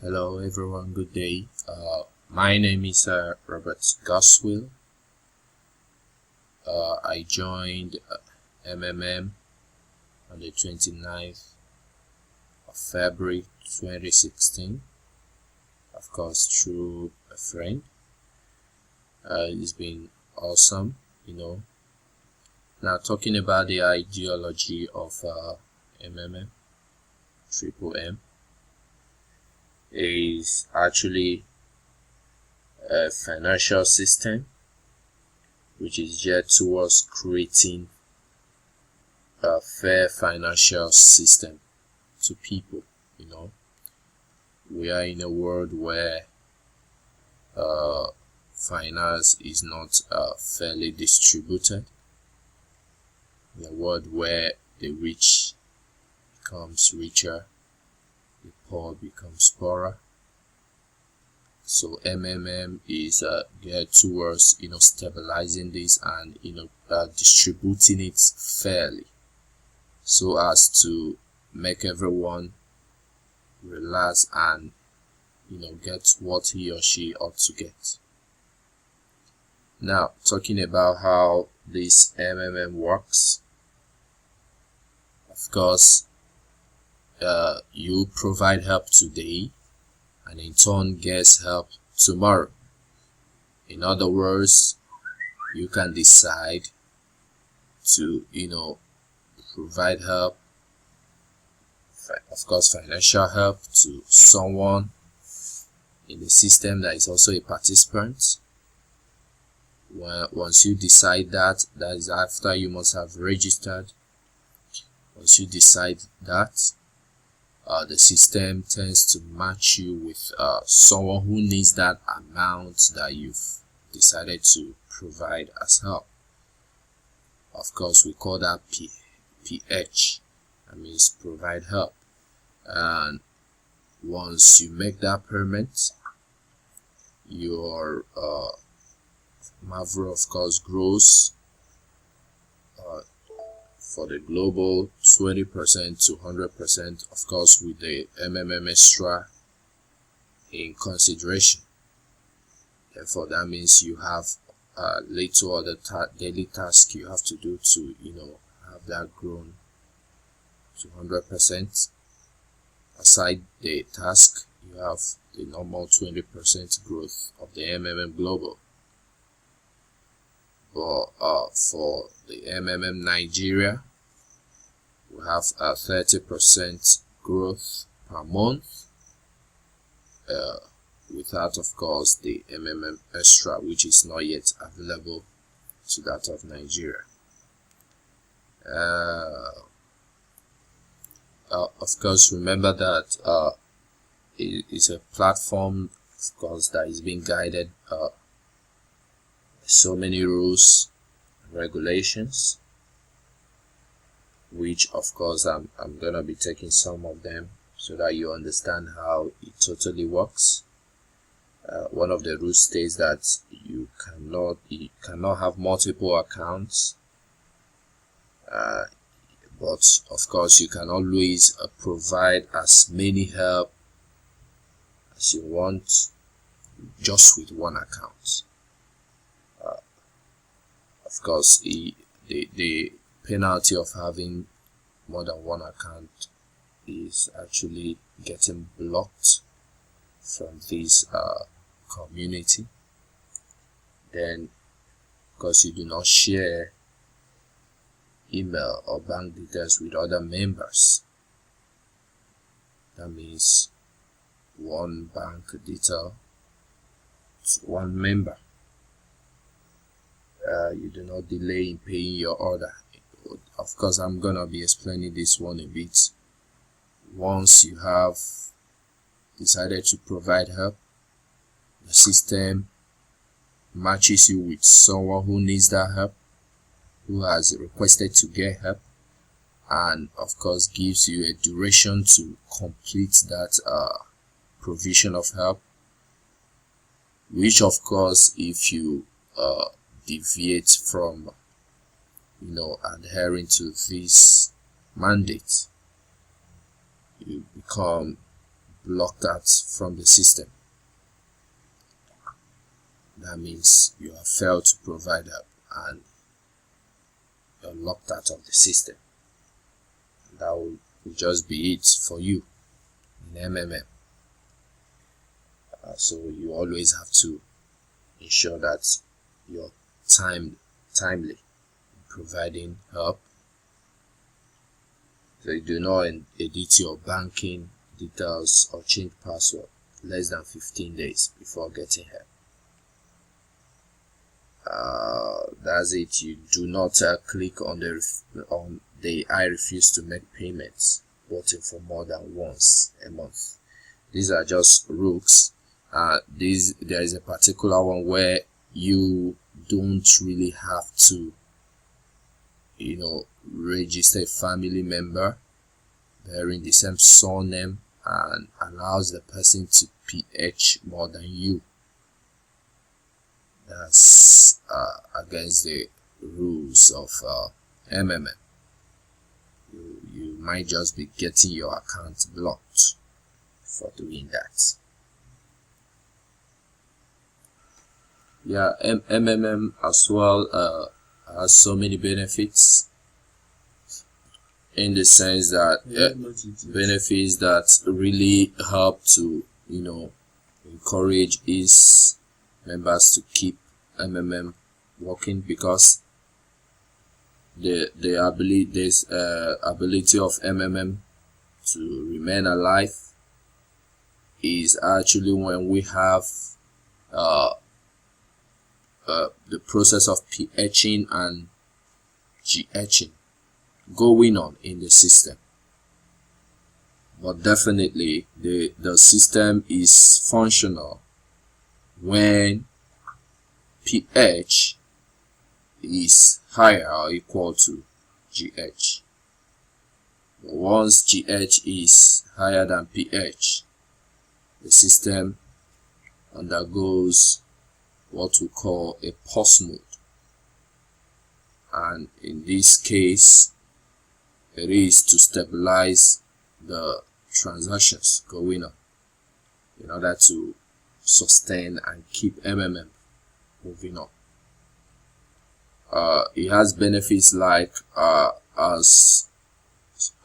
Hello everyone, good day. My name is Robert Godswill. I joined MMM on the 29th of February 2016, of course through a friend. It's been awesome, Now talking about the ideology of MMM, Triple M, is actually a financial system which is geared towards creating a fair financial system to people. We are in a world where finance is not fairly distributed, in a world where the rich becomes richer, the poor becomes poorer. So MMM is geared towards stabilizing this and distributing it fairly, so as to make everyone relax and get what he or she ought to get. Now talking about how this MMM works, of course you provide help today and in turn gets help tomorrow. In other words, you can decide to provide help, of course financial help, to someone in the system that is also a participant. Once you decide that is after you must have registered. Once you decide that, the system tends to match you with someone who needs that amount that you've decided to provide as help. Of course, we call that PH. That means provide help. And once you make that payment, your Marvel of course grows for the global 20% to 100%, of course with the MMM extra in consideration. Therefore that means you have little other daily task you have to do to have that grown to 100%. Aside the task, you have the normal 20% growth of the MMM global. But for the MMM Nigeria, we have a 30% growth per month, without of course the MMM extra, which is not yet available to that of Nigeria. Of course, remember that it is a platform, of course, that is being guided so many rules and regulations, which of course I'm gonna be taking some of them so that you understand how it totally works. One of the rules states that you cannot have multiple accounts, but of course you can always provide as many help as you want just with one account. Of course, the penalty of having more than one account is actually getting blocked from this community. Then, of course, you do not share email or bank details with other members. That means one bank detail to one member. You do not delay in paying your order. Of course, I'm gonna be explaining this one a bit. Once you have decided to provide help, the system matches you with someone who needs that help, who has requested to get help, and of course gives you a duration to complete that provision of help, which of course if you deviate from adhering to this mandate, you become block that from the system. That means you have failed to provide help and you're locked out of the system. That will just be it for you in MMM. So you always have to ensure that you're timely in providing help. So you do not edit your banking details or change password less than 15 days before getting help. That's it. You do not click on the I refuse to make payments button for more than once a month. These are just rules. There is a particular one where you don't really have to, register a family member bearing the same surname and allows the person to PH more than you. That's against the rules of MMM. You might just be getting your account blocked for doing that. Yeah, MMM as well has so many benefits, in the sense that benefits that really help to encourage its members to keep MMM working, because the ability of MMM to remain alive is actually when we have the process of PHing and GHing going on in the system. But definitely the system is functional when pH is higher or equal to GH. But once GH is higher than pH, the system undergoes what we call a pause mode, and in this case it is to stabilize the transactions going on in order to sustain and keep MMM moving on. It has benefits like as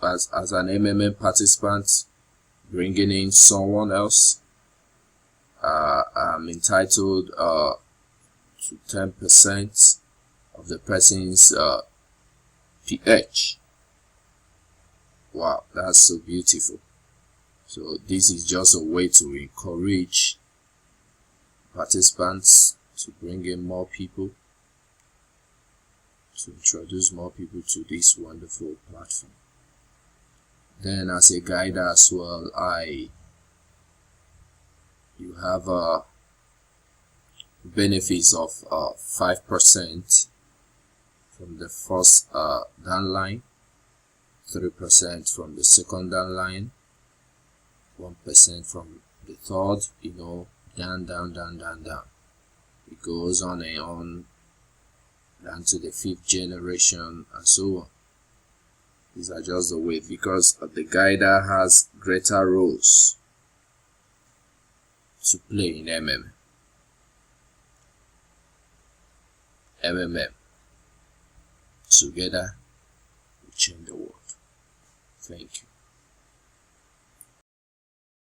an MMM participant bringing in someone else, I'm entitled to 10% of the person's pH. Wow, that's so beautiful. So this is just a way to encourage participants to bring in more people, to introduce more people to this wonderful platform. Then as a guide as well, you have benefits of 5% from the first downline, 3% from the second downline, 1% from the third, down. It goes on and on down to the 5th generation and so on. These are just the way, because the guider has greater roles to play in MMM. Together we change the world. Thank you.